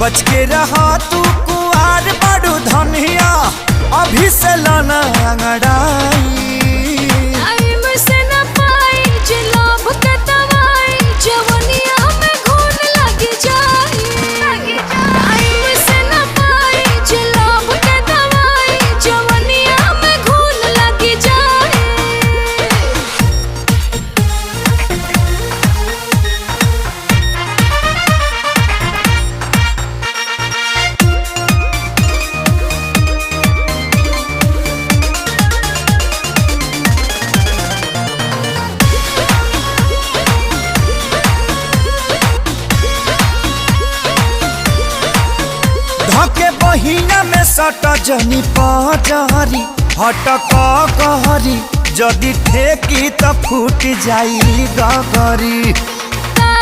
बच के रहा तू कुआर बड़ू धनिया अभी से लाना अंगड़ाई। टाइम से न पाई जे लोभ के दवाई जवनिया में घून लग जाई। टाइम से न पाई जे लोभ के दवाई जवनिया में घून लग जाई। धके बहिना में सट जनी पजरी हटक कहरी जदि ठेकी त फूट जाई गगरी।